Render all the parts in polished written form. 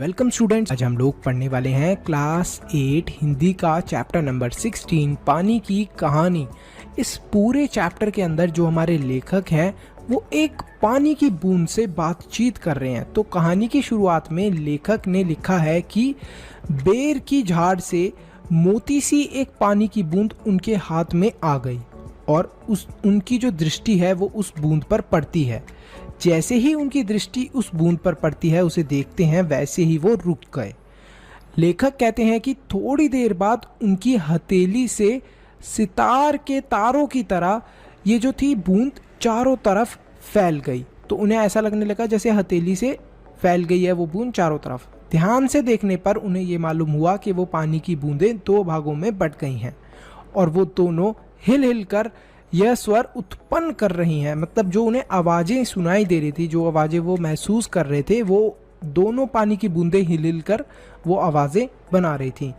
Welcome students. आज हम लोग पढ़ने वाले हैं क्लास 8 हिंदी का चैप्टर नंबर 16 पानी की कहानी। इस पूरे चैप्टर के अंदर जो हमारे लेखक हैं वो एक पानी की बूंद से बातचीत कर रहे हैं। तो कहानी की शुरुआत में लेखक ने लिखा है कि बेर की झाड़ से मोती सी एक पानी की बूंद उनके हाथ में आ गई और उनकी जो दृष्टि है वो उस बूंद पर पड़ती है। जैसे ही उनकी दृष्टि उस बूंद पर पड़ती है, उसे देखते हैं, वैसे ही वो रुक गए। लेखक कहते हैं कि थोड़ी देर बाद उनकी हथेली से सितार के तारों की तरह ये जो थी बूंद चारों तरफ फैल गई। तो उन्हें ऐसा लगने लगा जैसे हथेली से फैल गई है वो बूंद चारों तरफ। ध्यान से देखने पर उन्हें ये मालूम हुआ कि वो पानी की बूंदें दो भागों में बट गई हैं और वो दोनों हिल हिल कर यह स्वर उत्पन्न कर रही हैं। मतलब जो उन्हें आवाज़ें सुनाई दे रही थी, जो आवाज़ें वो महसूस कर रहे थे, वो दोनों पानी की बूंदें हिल हिल कर वो आवाज़ें बना रही थी।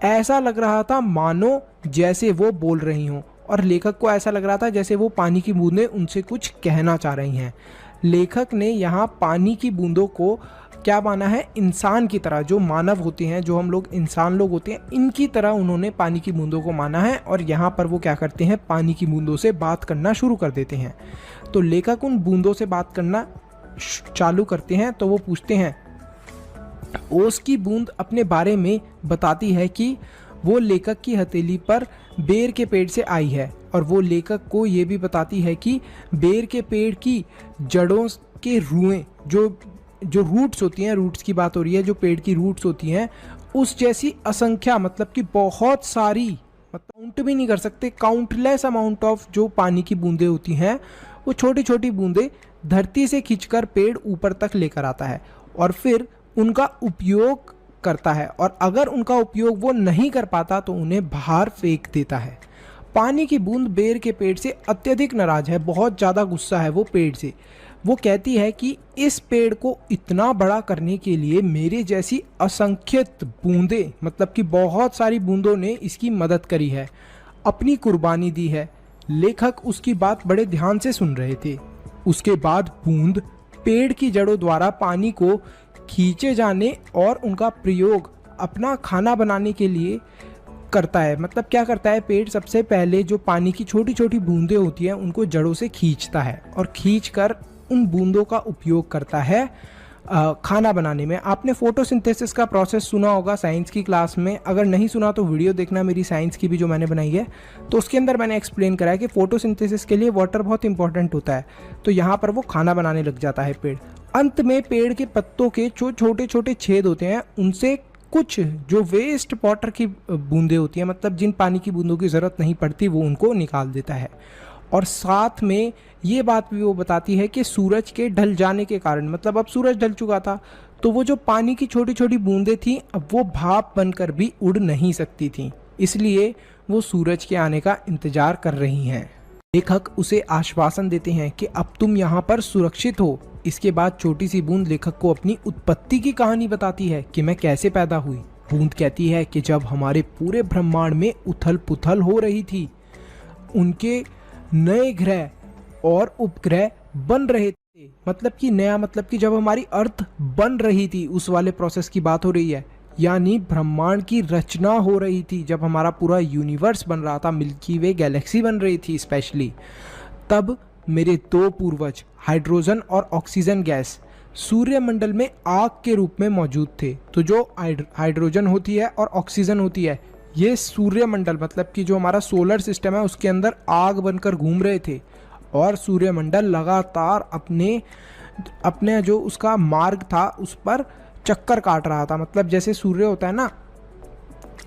ऐसा लग रहा था मानो जैसे वो बोल रही हों और लेखक को ऐसा लग रहा था जैसे वो पानी की बूंदें उनसे कुछ कहना चाह रही हैं। लेखक ने यहाँ पानी की बूंदों को क्या माना है, इंसान की तरह, जो मानव होते हैं, जो हम लोग इंसान लोग होते हैं, इनकी तरह उन्होंने पानी की बूंदों को माना है। और यहाँ पर वो क्या करते हैं, पानी की बूंदों से बात करना शुरू कर देते हैं। तो लेखक उन बूंदों से बात करना चालू करते हैं। तो वो पूछते हैं, ओस की बूंद अपने बारे में बताती है कि वो लेखक की हथेली पर बेर के पेड़ से आई है और वो लेखक को ये भी बताती है कि बेर के पेड़ की जड़ों के रुएं, जो रूट्स होती हैं, रूट्स की बात हो रही है, जो पेड़ की रूट्स होती हैं, उस जैसी असंख्या, मतलब कि बहुत सारी, मतलब काउंट भी नहीं कर सकते, काउंटलेस अमाउंट ऑफ जो पानी की बूंदें होती हैं, वो छोटी छोटी बूंदें धरती से खींचकर पेड़ ऊपर तक लेकर आता है और फिर उनका उपयोग करता है। और अगर उनका उपयोग वो नहीं कर पाता तो उन्हें बाहर फेंक देता है। पानी की बूंद बेर के पेड़ से अत्यधिक नाराज है, बहुत ज़्यादा गुस्सा है वो पेड़ से। वो कहती है कि इस पेड़ को इतना बड़ा करने के लिए मेरे जैसी असंख्यत बूंदें, मतलब कि बहुत सारी बूंदों ने इसकी मदद करी है, अपनी कुर्बानी दी है। लेखक उसकी बात बड़े ध्यान से सुन रहे थे। उसके बाद बूंद पेड़ की जड़ों द्वारा पानी को खींचे जाने और उनका प्रयोग अपना खाना बनाने के लिए करता है। मतलब क्या करता है, पेड़ सबसे पहले जो पानी की छोटी छोटी बूंदें होती हैं उनको जड़ों से खींचता है और खींचकर उन बूंदों का उपयोग करता है खाना बनाने में। आपने फोटोसिंथेसिस का प्रोसेस सुना होगा साइंस की क्लास में। अगर नहीं सुना तो वीडियो देखना मेरी साइंस की भी, जो मैंने बनाई है। तो उसके अंदर मैंने एक्सप्लेन करा है कि फोटोसिंथेसिस के लिए वाटर बहुत इंपॉर्टेंट होता है। तो यहाँ पर वो खाना बनाने लग जाता है पेड़। अंत में पेड़ के पत्तों के जो छोटे छोटे छेद होते हैं उनसे कुछ जो वेस्ट वाटर की बूंदें होती हैं, मतलब जिन पानी की बूंदों की ज़रूरत नहीं पड़ती, वो उनको निकाल देता है। और साथ में ये बात भी वो बताती है कि सूरज के ढल जाने के कारण, मतलब अब सूरज ढल चुका था, तो वो जो पानी की छोटी छोटी बूंदें थीं अब वो भाप बनकर भी उड़ नहीं सकती थीं, इसलिए वो सूरज के आने का इंतजार कर रही हैं। लेखक उसे आश्वासन देते हैं कि अब तुम यहाँ पर सुरक्षित हो। इसके बाद छोटी सी बूंद लेखक को अपनी उत्पत्ति की कहानी बताती है कि मैं कैसे पैदा हुई। बूंद कहती है कि जब हमारे पूरे ब्रह्मांड में उथल पुथल हो रही थी, उनके नए ग्रह और उपग्रह बन रहे थे, मतलब कि नया, मतलब कि जब हमारी अर्थ बन रही थी, उस वाले प्रोसेस की बात हो रही है। यानी ब्रह्मांड की रचना हो रही थी, जब हमारा पूरा यूनिवर्स बन रहा था, मिल्की वे गैलेक्सी बन रही थी स्पेशली। तब मेरे दो पूर्वज हाइड्रोजन और ऑक्सीजन गैस सूर्यमंडल में आग के रूप में मौजूद थे। तो जो हाइड्रोजन होती है और ऑक्सीजन होती है, ये सूर्यमंडल, मतलब कि जो हमारा सोलर सिस्टम है, उसके अंदर आग बनकर घूम रहे थे और सूर्यमंडल लगातार अपने जो उसका मार्ग था उस पर चक्कर काट रहा था। मतलब जैसे सूर्य होता है ना,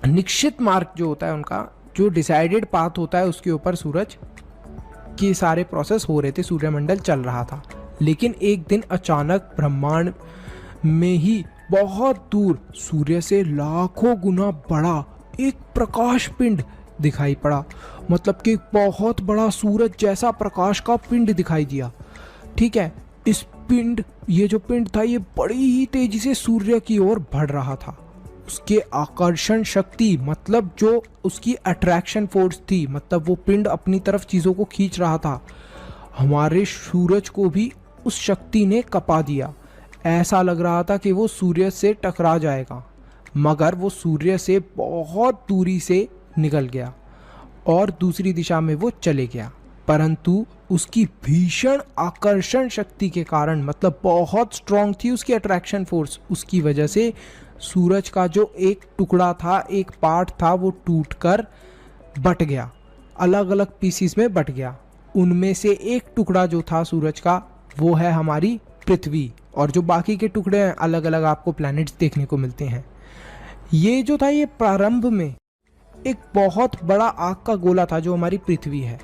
निश्चित मार्ग जो होता है उनका, जो डिसाइडेड पाथ होता है, उसके ऊपर सूरज के सारे प्रोसेस हो रहे थे, सूर्यमंडल चल रहा था। लेकिन एक दिन अचानक ब्रह्मांड में ही बहुत दूर सूर्य से लाखों गुना बड़ा एक प्रकाश पिंड दिखाई पड़ा। मतलब कि बहुत बड़ा सूरज जैसा प्रकाश का पिंड दिखाई दिया। ठीक है, ये जो पिंड था ये बड़ी ही तेजी से सूर्य की ओर बढ़ रहा था। उसके आकर्षण शक्ति, मतलब जो उसकी अट्रैक्शन फोर्स थी, मतलब वो पिंड अपनी तरफ चीज़ों को खींच रहा था, हमारे सूरज को भी उस शक्ति ने कपा दिया। ऐसा लग रहा था कि वो सूर्य से टकरा जाएगा, मगर वो सूर्य से बहुत दूरी से निकल गया और दूसरी दिशा में वो चले गया। परंतु उसकी भीषण आकर्षण शक्ति के कारण, मतलब बहुत स्ट्रांग थी उसकी अट्रैक्शन फोर्स, उसकी वजह से सूरज का जो एक टुकड़ा था, एक पार्ट था, वो टूटकर बट गया, अलग अलग पीसीस में बट गया। उनमें से एक टुकड़ा जो था सूरज का, वो है हमारी पृथ्वी, और जो बाकी के टुकड़े हैं अलग अलग आपको प्लैनेट्स देखने को मिलते हैं। ये जो था, ये प्रारंभ में एक बहुत बड़ा आग का गोला था जो हमारी पृथ्वी है।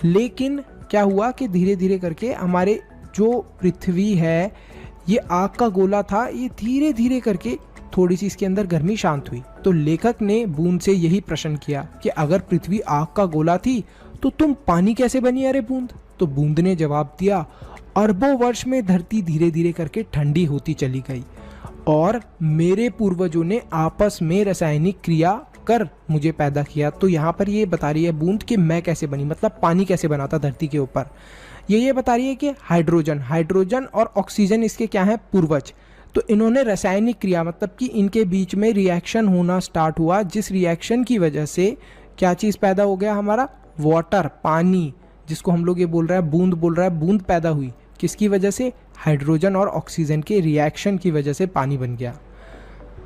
लेकिन क्या हुआ कि धीरे धीरे करके हमारे जो पृथ्वी है, ये आग का गोला था, ये धीरे धीरे करके थोड़ी सी इसके अंदर गर्मी शांत हुई। तो लेखक ने बूंद से यही प्रश्न किया कि अगर पृथ्वी आग का गोला थी तो तुम पानी कैसे बनी अरे बूंद? तो बूंद ने जवाब दिया, अरबों वर्ष में धरती धीरे धीरे करके ठंडी होती चली गई और मेरे पूर्वजों ने आपस में रासायनिक क्रिया कर मुझे पैदा किया। तो यहाँ पर ये बता रही है बूंद कि मैं कैसे बनी, मतलब पानी कैसे बना था धरती के ऊपर। ये बता रही है कि हाइड्रोजन और ऑक्सीजन इसके क्या है, पूर्वज। तो इन्होंने रासायनिक क्रिया, मतलब कि इनके बीच में रिएक्शन होना स्टार्ट हुआ, जिस रिएक्शन की वजह से क्या चीज़ पैदा हो गया, हमारा वाटर, पानी, जिसको हम लोग ये बोल रहे हैं बूंद बोल रहा है, बूंद पैदा हुई। किसकी वजह से? हाइड्रोजन और ऑक्सीजन के रिएक्शन की वजह से पानी बन गया।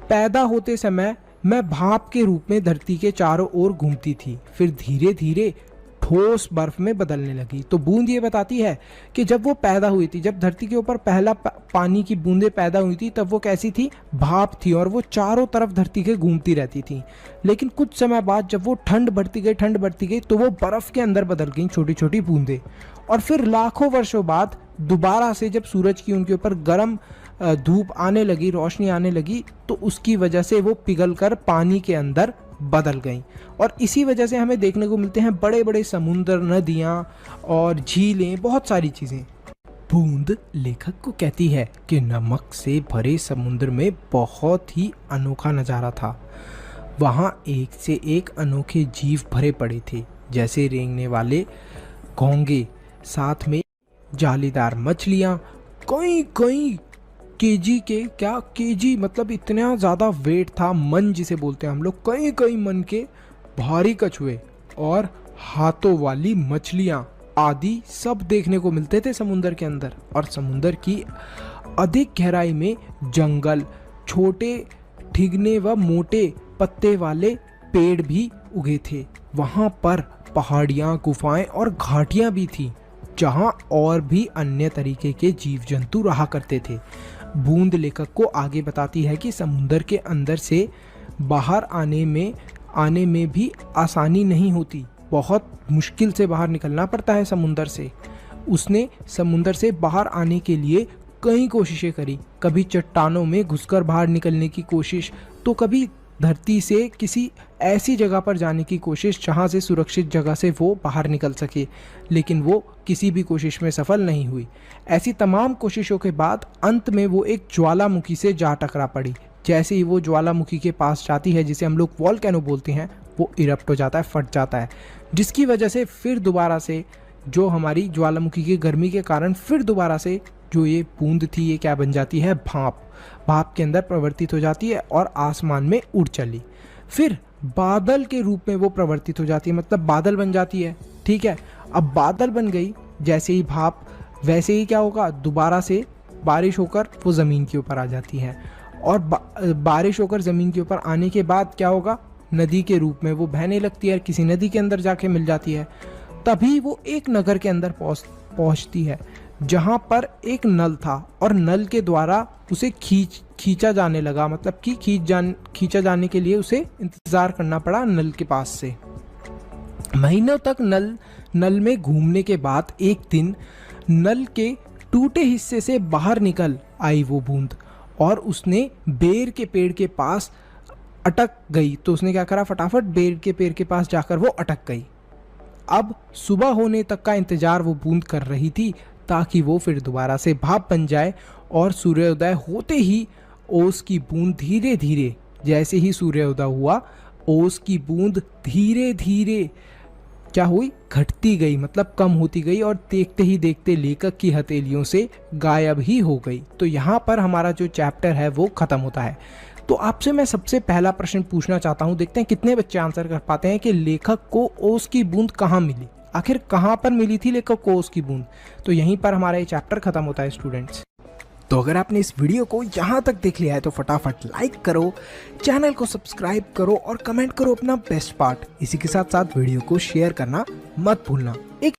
पैदा होते समय मैं भाप के रूप में धरती के चारों ओर घूमती थी, फिर धीरे धीरे ठोस बर्फ में बदलने लगी। तो बूंद ये बताती है कि जब वो पैदा हुई थी, जब धरती के ऊपर पहला पानी की बूंदें पैदा हुई थी, तब वो कैसी थी, भाप थी, और वो चारों तरफ धरती के घूमती रहती थी। लेकिन कुछ समय बाद जब वो ठंड बढ़ती गई तो वो बर्फ के अंदर बदल गई, छोटी छोटी बूंदें। और फिर लाखों वर्षों बाद दोबारा से जब सूरज की उनके ऊपर गर्म धूप आने लगी, रोशनी आने लगी, तो उसकी वजह से वो पिघलकर पानी के अंदर बदल गई। और इसी वजह से हमें देखने को मिलते हैं बड़े बड़े समुद्र, नदियाँ और झीलें, बहुत सारी चीज़ें। बूंद लेखक को कहती है कि नमक से भरे समुद्र में बहुत ही अनोखा नज़ारा था। वहाँ एक से एक अनोखे जीव भरे पड़े थे, जैसे रेंगने वाले घोंगे, साथ में जालीदार मछलियाँ, कई कई केजी के, क्या केजी मतलब इतना ज़्यादा वेट था, मन जिसे बोलते हैं हम लोग, कई कई मन के भारी कछुए और हाथों वाली मछलियाँ आदि सब देखने को मिलते थे समुंदर के अंदर। और समुंदर की अधिक गहराई में जंगल, छोटे ठिगने व मोटे पत्ते वाले पेड़ भी उगे थे। वहाँ पर पहाड़ियाँ, गुफाएं और घाटियाँ भी थी, जहाँ और भी अन्य तरीके के जीव जंतु रहा करते थे। बूंद लेखक को आगे बताती है कि समुंदर के अंदर से बाहर आने में भी आसानी नहीं होती, बहुत मुश्किल से बाहर निकलना पड़ता है समुंदर से। उसने समुंदर से बाहर आने के लिए कई कोशिशें करी, कभी चट्टानों में घुसकर बाहर निकलने की कोशिश, तो कभी धरती से किसी ऐसी जगह पर जाने की कोशिश जहाँ से सुरक्षित जगह से वो बाहर निकल सके, लेकिन वो किसी भी कोशिश में सफल नहीं हुई। ऐसी तमाम कोशिशों के बाद अंत में वो एक ज्वालामुखी से जा टकरा पड़ी। जैसे ही वो ज्वालामुखी के पास जाती है, जिसे हम लोग वॉल्केनो बोलते हैं, वो इरप्ट हो जाता है, फट जाता है, जिसकी वजह से फिर दोबारा से जो हमारी ज्वालामुखी की गर्मी के कारण फिर दोबारा से जो ये बूंद थी, ये क्या बन जाती है, भाप के अंदर प्रवर्तित हो जाती है और आसमान में उड़ चली। फिर बादल के रूप में वो प्रवर्तित हो जाती है, मतलब बादल बन जाती है। ठीक है, अब बादल बन गई, जैसे ही भाप, वैसे ही क्या होगा, दोबारा से बारिश होकर वो ज़मीन के ऊपर आ जाती है। और बारिश होकर ज़मीन के ऊपर आने के बाद क्या होगा, नदी के रूप में वो बहने लगती है, किसी नदी के अंदर जाके मिल जाती है। तभी वो एक नगर के अंदर पहुंचती है, जहाँ पर एक नल था और नल के द्वारा उसे खींचा जाने लगा, मतलब कि खींचा जाने के लिए उसे इंतज़ार करना पड़ा नल के पास से। महीनों तक नल में घूमने के बाद एक दिन नल के टूटे हिस्से से बाहर निकल आई वो बूंद और उसने बेर के पेड़ के पास अटक गई। तो उसने क्या करा, फटाफट बेर के पेड़ के पास जाकर वो अटक गई। अब सुबह होने तक का इंतजार वो बूंद कर रही थी, ताकि वो फिर दोबारा से भाप बन जाए। और सूर्योदय होते ही ओस की बूंद धीरे धीरे, जैसे ही सूर्योदय हुआ, ओस की बूंद धीरे धीरे क्या हुई, घटती गई, मतलब कम होती गई और देखते ही देखते लेखक की हथेलियों से गायब ही हो गई। तो यहाँ पर हमारा जो चैप्टर है वो खत्म होता है। तो आपसे मैं सबसे पहला प्रश्न पूछना चाहता हूँ, देखते हैं कितने बच्चे आंसर कर पाते हैं कि लेखक को ओस की बूंद कहाँ मिली, आखिर कहाँ पर मिली थी लेखक को ओस की बूंद। तो यहीं पर हमारा ये चैप्टर खत्म होता है स्टूडेंट्स। तो अगर आपने इस वीडियो को यहाँ तक देख लिया है तो फटाफट लाइक करो, चैनल को सब्सक्राइब करो और कमेंट करो अपना बेस्ट पार्ट। इसी के साथ साथ वीडियो को शेयर करना मत भूलना। एक